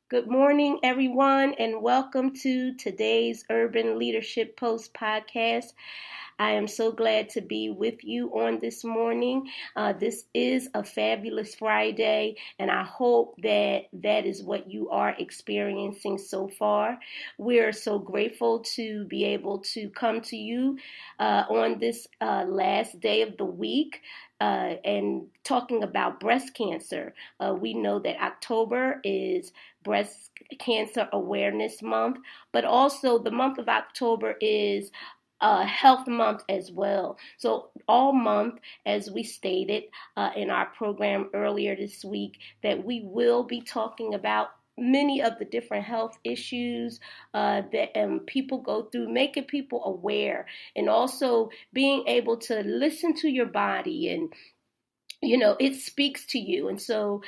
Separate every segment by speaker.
Speaker 1: Good morning, everyone, and welcome to today's Urban Leadership Post podcast. I am so glad to be with you on this morning. This is a fabulous Friday, and I hope that is what you are experiencing so far. We're so grateful to be able to come to you on this last day of the week. And talking about breast cancer. We know that October is Breast Cancer Awareness Month, but also the month of October is Health Month as well. So all month, as we stated in our program earlier this week, that we will be talking about many of the different health issues that people go through, making people aware, and also being able to listen to your body and it speaks to you. And so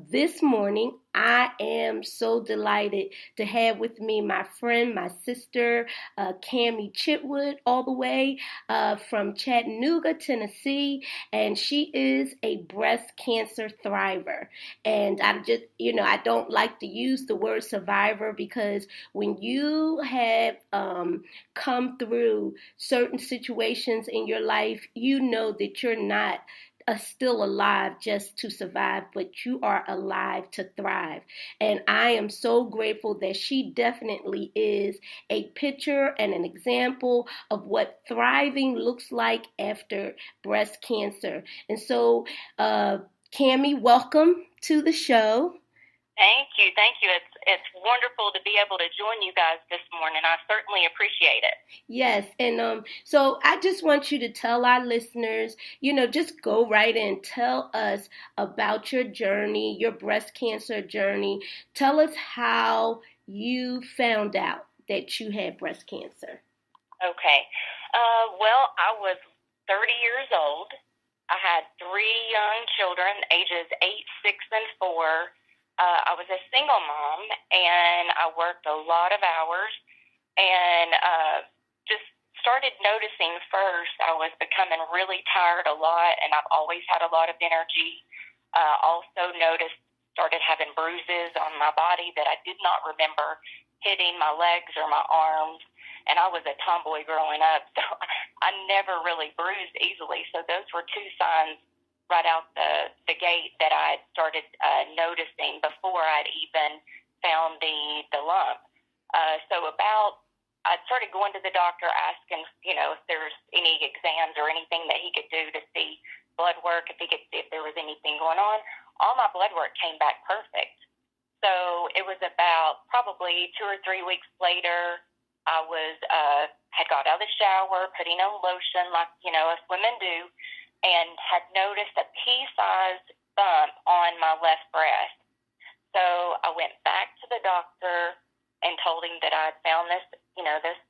Speaker 1: this morning, I am so delighted to have with me my friend, my sister, Kammy Chitwood, all the way from Chattanooga, Tennessee. And she is a breast cancer thriver. And I'm just, I don't like to use the word survivor because when you have come through certain situations in your life, you know that you're not still alive just to survive, but you are alive to thrive. And I am so grateful that she definitely is a picture and an example of what thriving looks like after breast cancer. And so, Kammy, welcome to the show.
Speaker 2: Thank you. It's wonderful to be able to join you guys this morning. I certainly appreciate it.
Speaker 1: Yes, and so I just want you to tell our listeners, just go right in. Tell us about your journey, your breast cancer journey. Tell us how you found out that you had breast cancer.
Speaker 2: Okay. Well, I was 30 years old. I had 3 young children, ages 8, 6, and 4. I was a single mom, and I worked a lot of hours, and just started noticing first I was becoming really tired a lot, and I've always had a lot of energy. Also started having bruises on my body that I did not remember hitting my legs or my arms, and I was a tomboy growing up, so I never really bruised easily. So those were 2 signs right out the gate that I started noticing before I'd even found the lump. I started going to the doctor asking, if there's any exams or anything that he could do to see blood work, if he could see if there was anything going on. All my blood work came back perfect. So it was about probably 2 or 3 weeks later, I was had got out of the shower, putting on lotion like, us women do, and had noticed a pea-sized bump on my left breast. So I went back to the doctor and told him that I had found this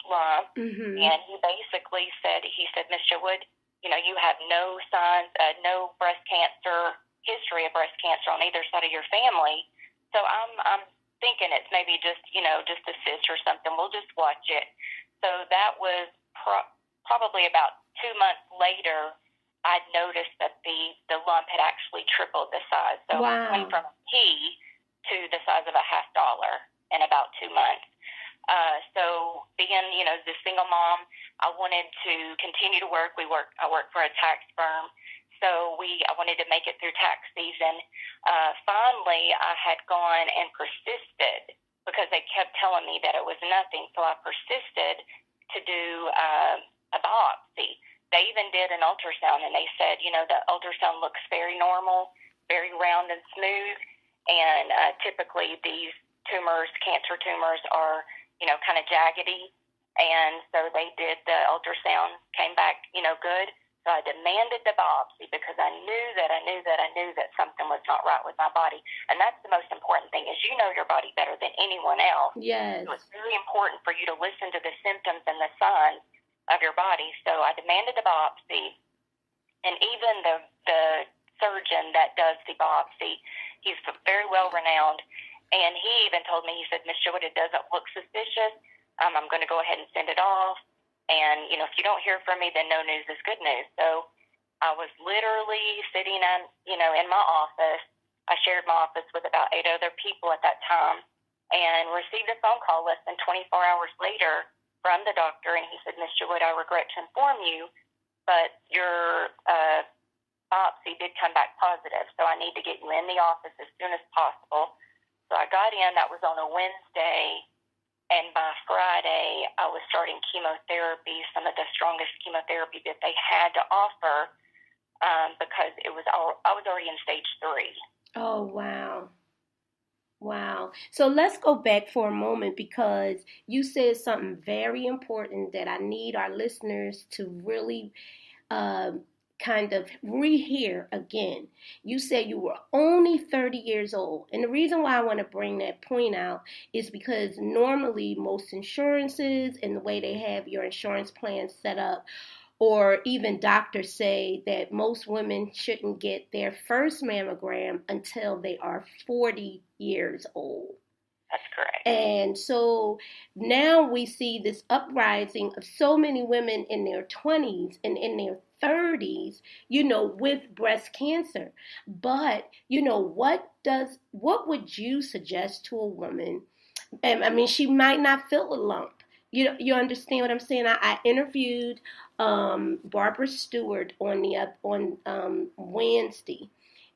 Speaker 2: lump.
Speaker 1: Mm-hmm.
Speaker 2: And he basically said, Ms. Chitwood, you have no signs, no breast cancer, history of breast cancer on either side of your family. So I'm thinking it's maybe just a cyst or something. We'll just watch it. So that was probably about 2 months later, I noticed that the lump had actually tripled the size. So
Speaker 1: wow.
Speaker 2: It went from a pea to the size of a $50 in about 2 months. So being, the single mom, I wanted to continue to work. I work for a tax firm. So I wanted to make it through tax season. Finally, I had gone and persisted because they kept telling me that it was nothing. So I persisted to do a biopsy. They even did an ultrasound, and they said, the ultrasound looks very normal, very round and smooth, and typically these tumors, cancer tumors, are, kind of jaggedy, and so they did the ultrasound, came back, good. So I demanded the biopsy because I knew that something was not right with my body, and that's the most important thing is you know your body better than anyone else.
Speaker 1: Yes.
Speaker 2: So it's very important for you to listen to the symptoms and the signs of your body. So I demanded the biopsy, and even the surgeon that does the biopsy, he's very well renowned, and he even told me, he said, Ms. Chitwood, it doesn't look suspicious. I'm going to go ahead and send it off, and if you don't hear from me, then no news is good news. So I was literally sitting in my office. I shared my office with about 8 other people at that time, and received a phone call less than 24 hours later from the doctor, and he said, Ms. Chitwood, I regret to inform you, but your biopsy did come back positive, so I need to get you in the office as soon as possible. So I got in. That was on a Wednesday, and by Friday, I was starting chemotherapy, some of the strongest chemotherapy that they had to offer, because I was already in stage 3.
Speaker 1: Oh, wow. Wow. So let's go back for a moment, because you said something very important that I need our listeners to really kind of rehear again. You said you were only 30 years old. And the reason why I want to bring that point out is because normally most insurances and the way they have your insurance plan set up, or even doctors say that most women shouldn't get their first mammogram until they are 40 years old.
Speaker 2: That's correct.
Speaker 1: And so now we see this uprising of so many women in their 20s and in their 30s, with breast cancer. But, what would you suggest to a woman? I mean, she might not feel a lump. You understand what I'm saying? I interviewed Barbara Stewart on Wednesday,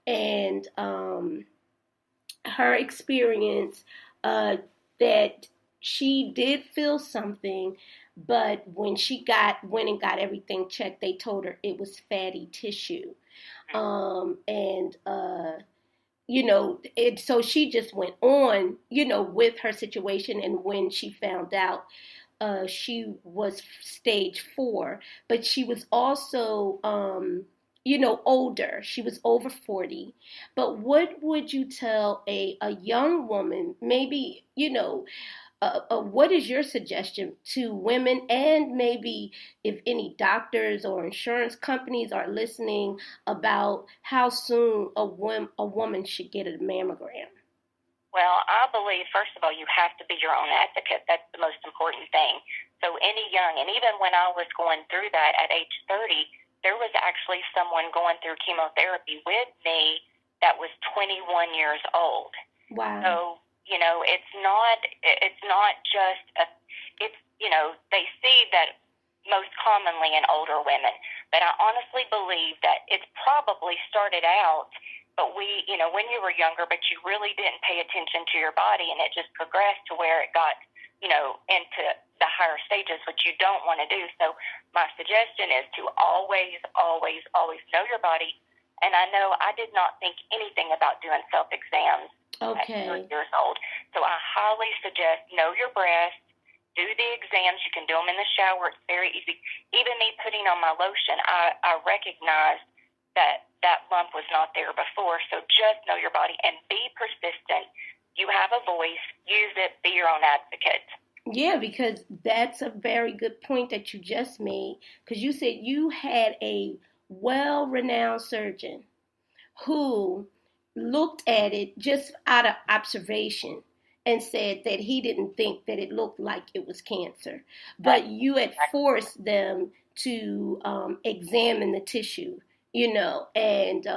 Speaker 1: and her experience that she did feel something, but when she went and got everything checked, they told her it was fatty tissue, so she just went on, with her situation, and when she found out. She was stage 4, but she was also, older. She was over 40. But what would you tell a young woman, maybe, what is your suggestion to women, and maybe if any doctors or insurance companies are listening, about how soon a woman should get a mammogram?
Speaker 2: Well, I believe, first of all, you have to be your own advocate. That's the most important thing. So any young, and even when I was going through that at age 30, there was actually someone going through chemotherapy with me that was 21 years old.
Speaker 1: Wow.
Speaker 2: So, it's not just, they see that most commonly in older women. But I honestly believe that it's probably started out, but when you were younger, but you really didn't pay attention to your body, and it just progressed to where it got, into the higher stages, which you don't want to do. So my suggestion is to always, always, always know your body. And I know I did not think anything about doing self-exams at 30 years old. So I highly suggest know your breast, do the exams. You can do them in the shower. It's very easy. Even me putting on my lotion, I recognized that lump was not there before. So just know your body and be persistent. You have a voice. Use it. Be your own advocate.
Speaker 1: Yeah, because that's a very good point that you just made. Because you said you had a well-renowned surgeon who looked at it just out of observation and said that he didn't think that it looked like it was cancer. But you had forced them to examine the tissue, and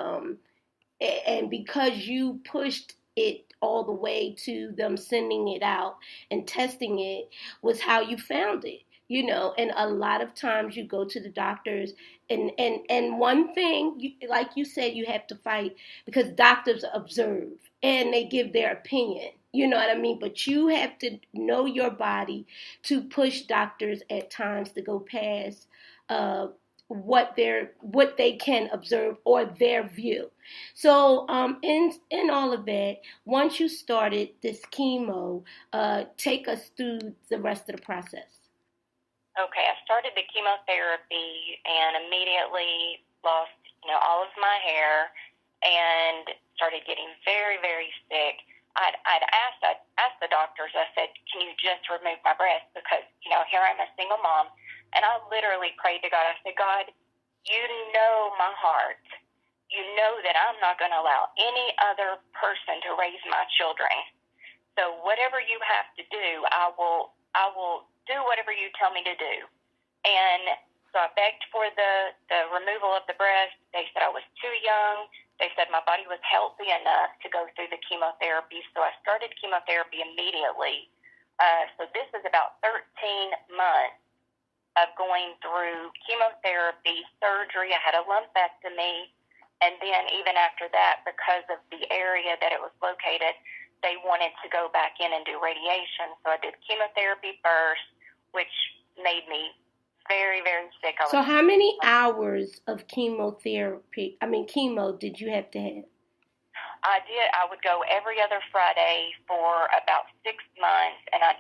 Speaker 1: because you pushed it all the way to them sending it out and testing it was how you found it, and a lot of times you go to the doctors and one thing, like you said, you have to fight because doctors observe and they give their opinion, you know what I mean? But you have to know your body to push doctors at times to go past what they can observe or their view. So in all of that, once you started this chemo, take us through the rest of the process.
Speaker 2: Okay, I started the chemotherapy and immediately lost, all of my hair and started getting very, very sick. I'd asked the doctors, I said, can you just remove my breast? Because, here I'm a single mom. And I literally prayed to God. I said, God, you know my heart. You know that I'm not going to allow any other person to raise my children. So whatever you have to do, I will do whatever you tell me to do. And so I begged for the removal of the breast. They said I was too young. they said my body was healthy enough to go through the chemotherapy, so I started chemotherapy immediately. So this is about 13 months of going through chemotherapy, surgery. I had a lumpectomy, and then even after that, because of the area that it was located, they wanted to go back in and do radiation. So I did chemotherapy first, which made me very, very sick.
Speaker 1: So how many hours of chemo did you have to have?
Speaker 2: I would go every other Friday for about 6 months, and I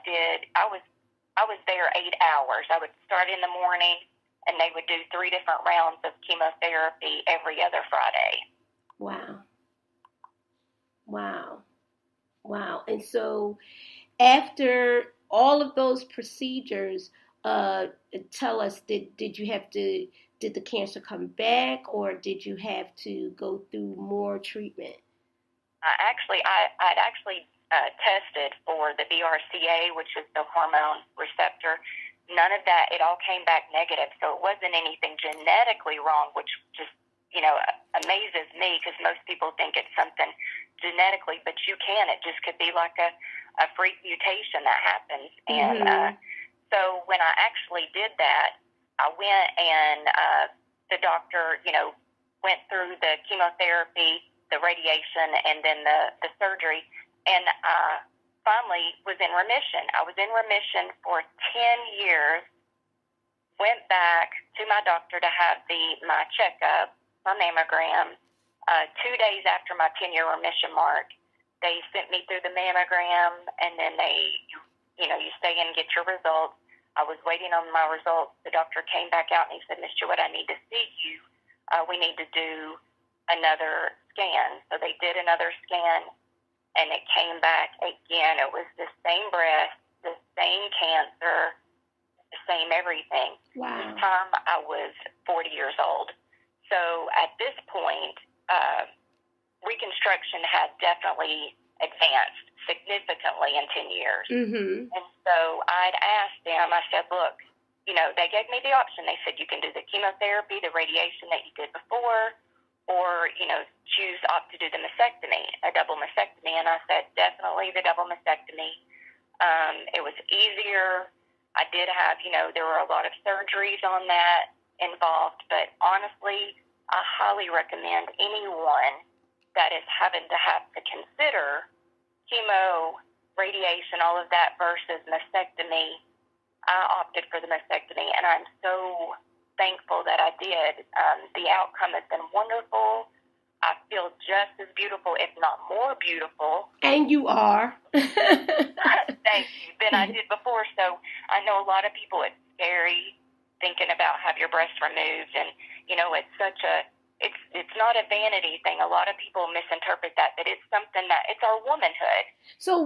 Speaker 2: was there 8 hours. I would start in the morning, and they would do 3 different rounds of chemotherapy every other Friday.
Speaker 1: Wow. And so after all of those procedures, tell us, did the cancer come back, or did you have to go through more treatment?
Speaker 2: I'd actually tested for the BRCA, which is the hormone receptor. None of that. It all came back negative. So it wasn't anything genetically wrong, which just, amazes me, because most people think it's something genetically, but you can. It just could be like a freak mutation that happens.
Speaker 1: Mm-hmm.
Speaker 2: And so when I actually did that, I went and the doctor, went through the chemotherapy, the radiation, and then the surgery, and I finally was in remission. I was in remission for 10 years, went back to my doctor to have my checkup, my mammogram. 2 days after my 10-year remission mark, they sent me through the mammogram, and then you stay in and get your results. I was waiting on my results. The doctor came back out and he said, "Ms. Chitwood, I need to see you. We need to do another scan." So they did another scan, and it came back again. It was the same breast, the same cancer, the same everything.
Speaker 1: Wow.
Speaker 2: This time I was 40 years old. So at this point, reconstruction had definitely advanced significantly in 10 years.
Speaker 1: Mm-hmm.
Speaker 2: And so I'd asked them, I said, "Look, they gave me the option. They said, you can do the chemotherapy, the radiation that you did before, or, opt to do the mastectomy, a double mastectomy." And I said, definitely the double mastectomy. It was easier. I did have, there were a lot of surgeries on that involved, but honestly, I highly recommend anyone that is having to have to consider chemo, radiation, all of that versus mastectomy. I opted for the mastectomy, and I'm so thankful that I did. The outcome has been wonderful. I feel just as beautiful, if not more beautiful.
Speaker 1: And you are.
Speaker 2: Thank you. Than I did before. So I know a lot of people, it's scary thinking about have your breast removed, and it's not a vanity thing. A lot of people misinterpret that it's something that it's our womanhood.
Speaker 1: So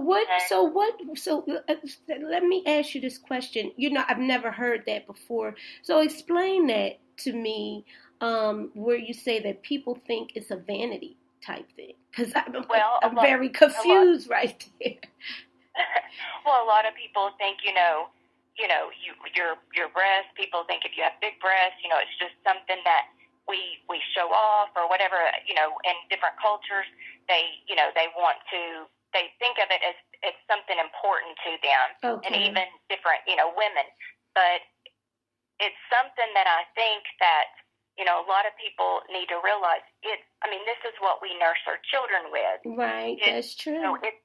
Speaker 1: let me ask you this question. I've never heard that before. So explain that to me, where you say that people think it's a vanity type thing. Because I'm very confused right there.
Speaker 2: Well, a lot of people think, your breasts, people think if you have big breasts, it's just something that we show off or whatever, in different cultures, they think of it as it's something important to them.
Speaker 1: Okay.
Speaker 2: And even different, women. But it's something that I think that, a lot of people need to realize this is what we nurse our children with.
Speaker 1: Right. That's true.
Speaker 2: It's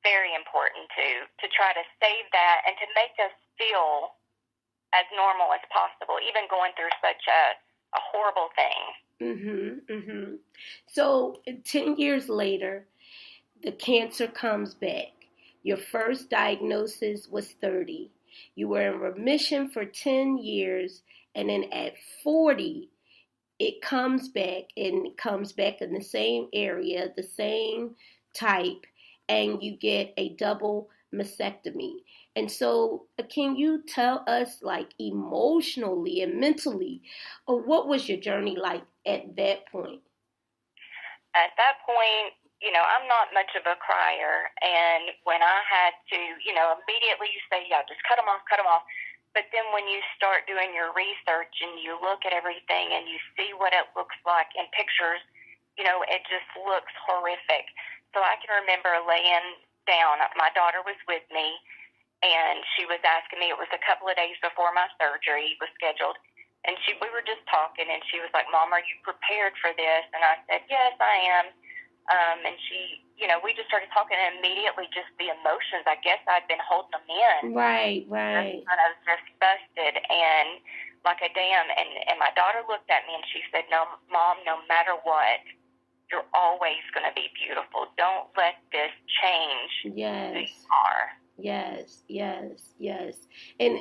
Speaker 2: very important to try to save that and to make us feel as normal as possible, even going through such a horrible thing.
Speaker 1: Mm-hmm, mm-hmm. So 10 years later, the cancer comes back. Your first diagnosis was 30. You were in remission for 10 years, and then at 40, it comes back, and it comes back in the same area, the same type, and you get a double mastectomy. And so can you tell us, emotionally and mentally, what was your journey like at that point?
Speaker 2: At that point, I'm not much of a crier. And when I had to, immediately you say, yeah, just cut them off. But then when you start doing your research and you look at everything and you see what it looks like in pictures, it just looks horrific. So I can remember laying down. My daughter was with me, and she was asking me. It was a couple of days before my surgery was scheduled, and we were just talking, and she was like, "Mom, are you prepared for this?" And I said, "Yes, I am." And she, we just started talking, and immediately just the emotions. I guess I'd been holding them in.
Speaker 1: Right.
Speaker 2: Kind of just busted and like a dam. And my daughter looked at me and she said, "No, Mom, no matter what, you're always going to be beautiful. Don't let this change who you are."
Speaker 1: Yes. And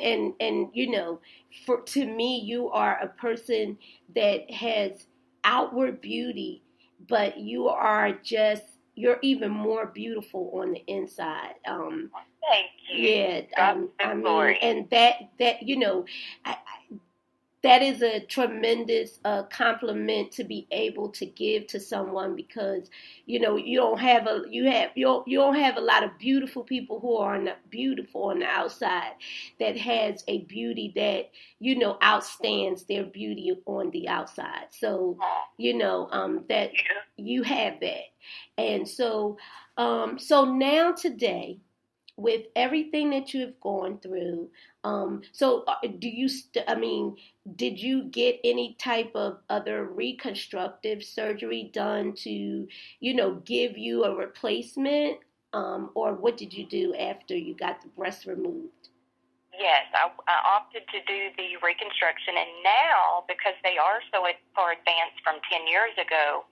Speaker 1: to me, you are a person that has outward beauty, but you're even more beautiful on the inside.
Speaker 2: Thank you.
Speaker 1: Yeah.
Speaker 2: Glory.
Speaker 1: And that I, that is a tremendous compliment to be able to give to someone, because you don't have a lot of beautiful people who are beautiful on the outside, that has a beauty that outstands their beauty on the outside. So that you have that. And so now today, with everything that you have gone through, did you get any type of other reconstructive surgery done to, give you a replacement? Or what did you do after you got the breast removed?
Speaker 2: Yes, I opted to do the reconstruction, and now, because they are so far advanced from 10 years ago,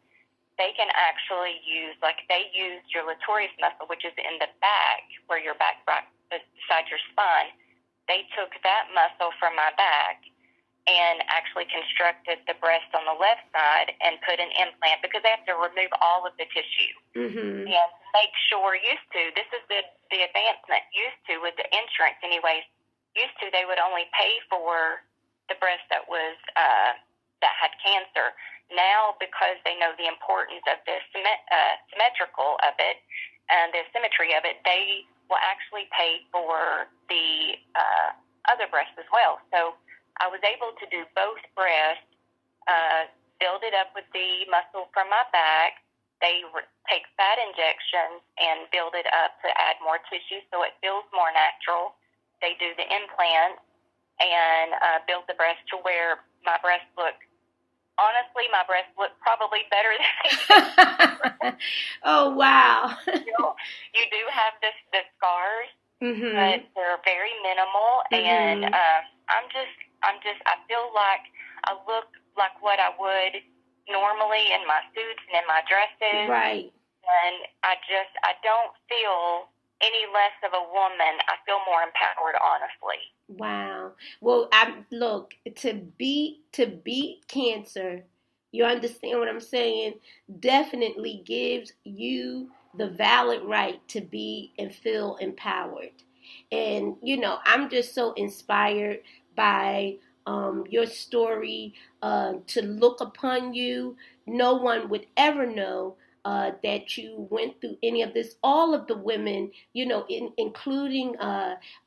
Speaker 2: they can actually use, they used your latoris muscle, which is in the back, where your back beside your spine. They took that muscle from my back and actually constructed the breast on the left side and put an implant, because they have to remove all of the tissue.
Speaker 1: Mm-hmm.
Speaker 2: And make sure, this is the advancement, with the insurance anyways, they would only pay for the breast that was that had cancer. Now, because they know the importance of the symmetrical of it and the symmetry of it, they will actually pay for the other breasts as well. So I was able to do both breasts, build it up with the muscle from my back. They take fat injections and build it up to add more tissue so it feels more natural. They do the implant and build the breast to where my breasts look. Honestly, my breasts look probably better than they did.
Speaker 1: Oh, wow.
Speaker 2: You do have the scars,
Speaker 1: mm-hmm.
Speaker 2: but they're very minimal,
Speaker 1: mm-hmm.
Speaker 2: and I feel like I look like what I would normally in my suits and in my dresses.
Speaker 1: Right.
Speaker 2: And I don't feel any less of a woman. I feel more empowered, honestly.
Speaker 1: Wow. Well, look, to beat cancer, you understand what I'm saying, definitely gives you the valid right to be and feel empowered. And, I'm just so inspired by your story, to look upon you. No one would ever know that you went through any of this. All of the women, including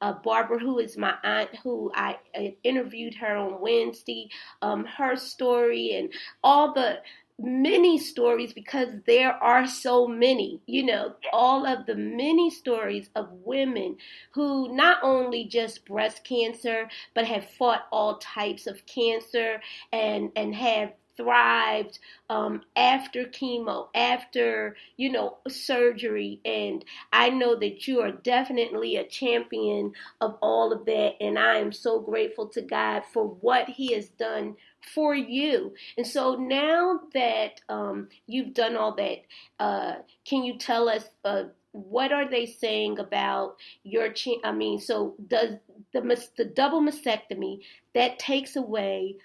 Speaker 1: Barbara, who is my aunt, who I interviewed her on Wednesday, her story, and all the many stories, because there are so many, all of the many stories of women who not only just breast cancer, but have fought all types of cancer and have thrived after chemo, after, surgery. And I know that you are definitely a champion of all of that. And I am so grateful to God for what He has done for you. And so now that you've done all that, can you tell us what are they saying about your so does the double mastectomy, that takes away,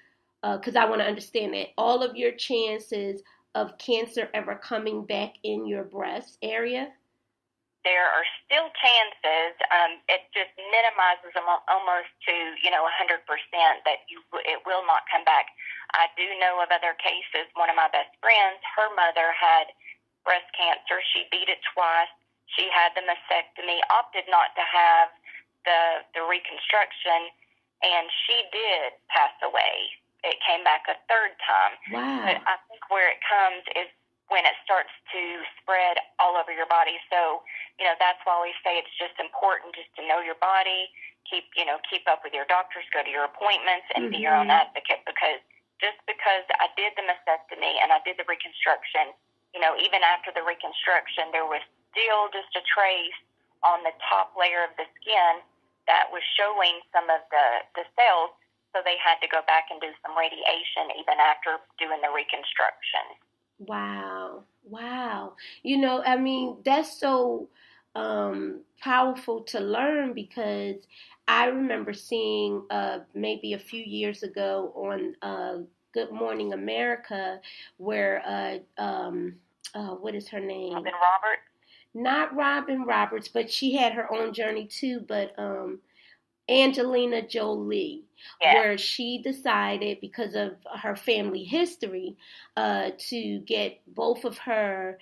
Speaker 1: because I want to understand that, all of your chances of cancer ever coming back in your breast area?
Speaker 2: There are still chances. It just minimizes them almost to 100% that it will not come back. I do know of other cases. One of my best friends, her mother had breast cancer. She beat it twice. She had the mastectomy, opted not to have the reconstruction, and she did pass away. It came back a third time.
Speaker 1: Wow.
Speaker 2: But I think where it comes is when it starts to spread all over your body. So, that's why we say it's just important just to know your body, keep up with your doctors, go to your appointments, and be your own advocate, because just because I did the mastectomy and I did the reconstruction, even after the reconstruction, there was still just a trace on the top layer of the skin that was showing some of the cells, so they had to go back and do some radiation even after doing the reconstruction.
Speaker 1: Wow. That's so powerful to learn, because I remember seeing maybe a few years ago on Good Morning America where what is her name?
Speaker 2: Robin Roberts?
Speaker 1: Not Robin Roberts, but she had her own journey too, but Angelina Jolie, where she decided, because of her family history, to get both of her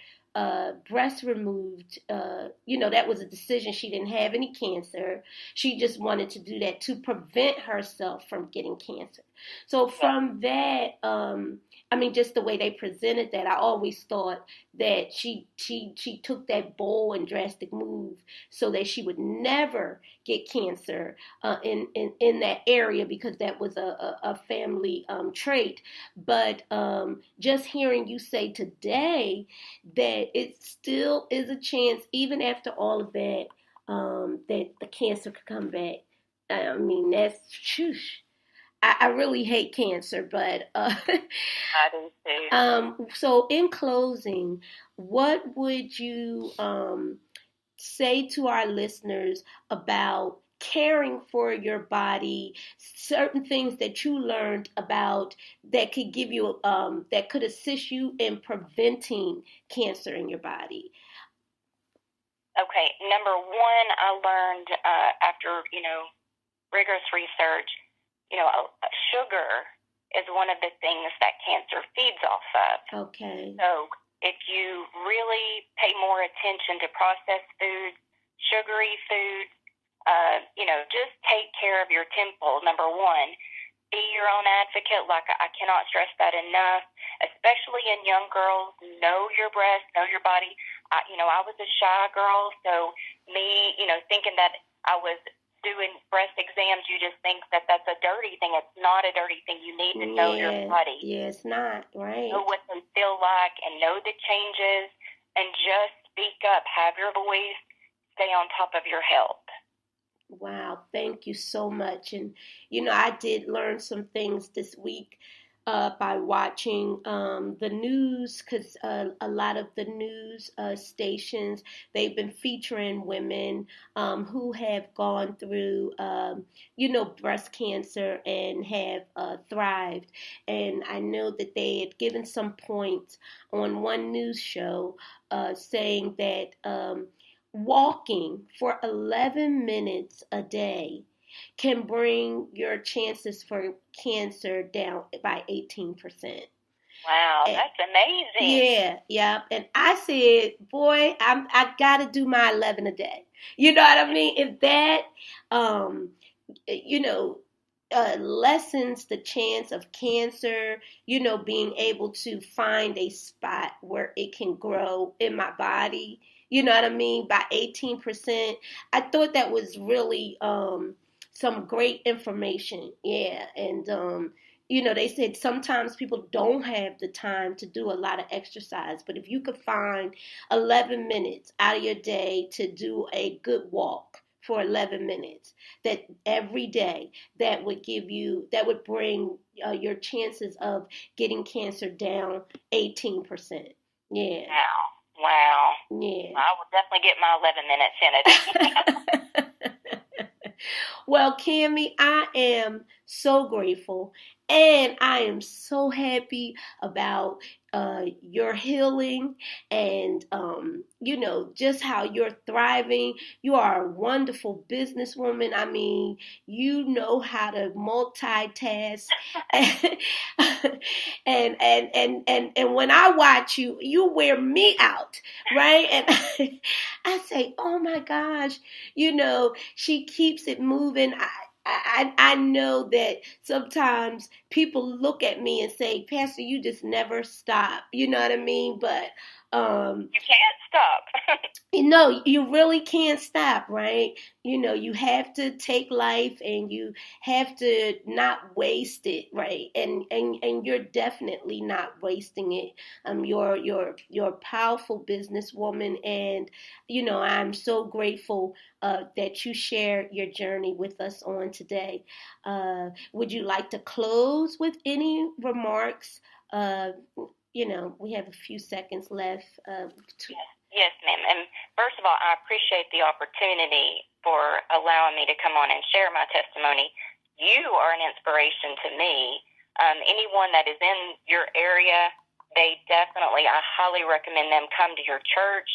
Speaker 1: breasts removed. That was a decision. She didn't have any cancer. She just wanted to do that to prevent herself from getting cancer. So from that, just the way they presented that, I always thought that she took that bold and drastic move so that she would never get cancer in that area, because that was a family trait. But just hearing you say today that it still is a chance, even after all of that, that the cancer could come back. That's shoosh. I really hate cancer, but
Speaker 2: I do too.
Speaker 1: So in closing, what would you say to our listeners about caring for your body, certain things that you learned about that could give you, that could assist you in preventing cancer in your body?
Speaker 2: Okay, number one, I learned after, rigorous research, sugar is one of the things that cancer feeds off of.
Speaker 1: Okay.
Speaker 2: So if you really pay more attention to processed foods, sugary foods, just take care of your temple, number one. Be your own advocate. Like, I cannot stress that enough, especially in young girls. Know your breasts, know your body. I was a shy girl, so me, thinking that I was doing breast exams, you just think that that's a dirty thing. It's not a dirty thing. You need to know your body.
Speaker 1: Yeah, it's not, right?
Speaker 2: Know what they feel like and know the changes, and just speak up. Have your voice. Stay on top of your health.
Speaker 1: Wow, thank you so much. And, I did learn some things this week by watching the news, because a lot of the news stations, they've been featuring women who have gone through, breast cancer and have thrived. And I know that they had given some points on one news show saying that walking for 11 minutes a day can bring your chances for cancer down by 18%.
Speaker 2: Wow, that's amazing.
Speaker 1: Yeah. And I said, boy, I got to do my 11 a day. You know what I mean? If that, lessens the chance of cancer, being able to find a spot where it can grow in my body, you know what I mean, by 18%. I thought that was really some great information. Yeah. And, they said sometimes people don't have the time to do a lot of exercise, but if you could find 11 minutes out of your day to do a good walk for 11 minutes, that every day, that would bring your chances of getting cancer down 18%. Yeah.
Speaker 2: Wow.
Speaker 1: Yeah.
Speaker 2: I will definitely get my 11 minutes in a day.
Speaker 1: Well, Kammy, I am so grateful, and I am so happy about your healing and, just how you're thriving. You are a wonderful businesswoman. I mean, you know how to multitask. And when I watch you, you wear me out, right? And I say, oh my gosh, she keeps it moving. I know that sometimes people look at me and say, Pastor, you just never stop. You know what I mean? But
Speaker 2: you can't stop.
Speaker 1: you really can't stop, right? You have to take life and you have to not waste it, right? And you're definitely not wasting it. You're a powerful businesswoman, and I'm so grateful that you share your journey with us on today. Would you like to close with any remarks? We have a few seconds left.
Speaker 2: Yes, ma'am. And first of all, I appreciate the opportunity for allowing me to come on and share my testimony. You are an inspiration to me. Anyone that is in your area, I highly recommend them come to your church.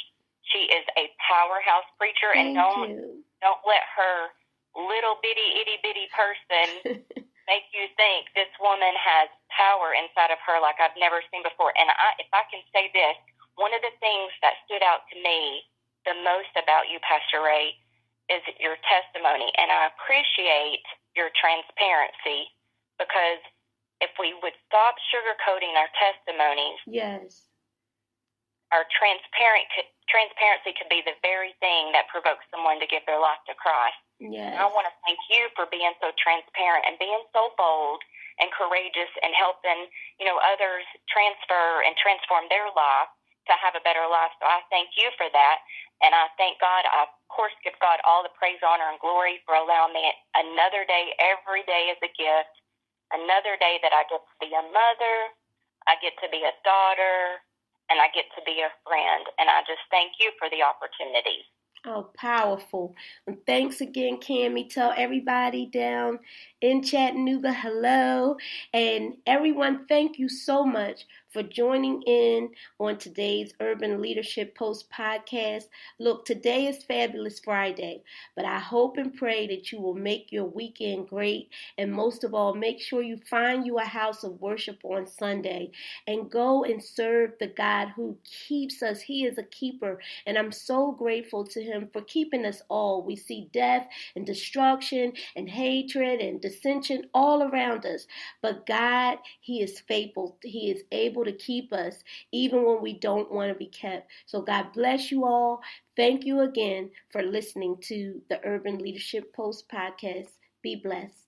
Speaker 2: She is a powerhouse preacher, and don't let her little bitty itty bitty person make you think this woman has power inside of her like I've never seen before. And if I can say this, one of the things that stood out to me the most about you, Pastor Ray, is your testimony. And I appreciate your transparency, because if we would stop sugarcoating our testimonies,
Speaker 1: yes,
Speaker 2: our transparency could be the very thing that provokes someone to give their life to Christ.
Speaker 1: Yes.
Speaker 2: And I want to thank you for being so transparent and being so bold and courageous and helping, others transform their life to have a better life. So I thank you for that. And I thank God. I, of course, give God all the praise, honor, and glory for allowing me another day. Every day is a gift. Another day that I get to be a mother, I get to be a daughter, and I get to be a friend. And I just thank you for the opportunity.
Speaker 1: Oh, powerful. And thanks again, Kammy. Tell everybody down in Chattanooga hello. And everyone, thank you so much for joining in on today's Urban Leadership Post podcast. Look, today is Fabulous Friday, but I hope and pray that you will make your weekend great. And most of all, make sure you find you a house of worship on Sunday and go and serve the God who keeps us. He is a keeper, and I'm so grateful to him for keeping us all. We see death and destruction and hatred and dissension all around us, but God, he is faithful. He is able to keep us even when we don't want to be kept. So God bless you all. Thank you again for listening to the Urban Leadership Post podcast. Be blessed.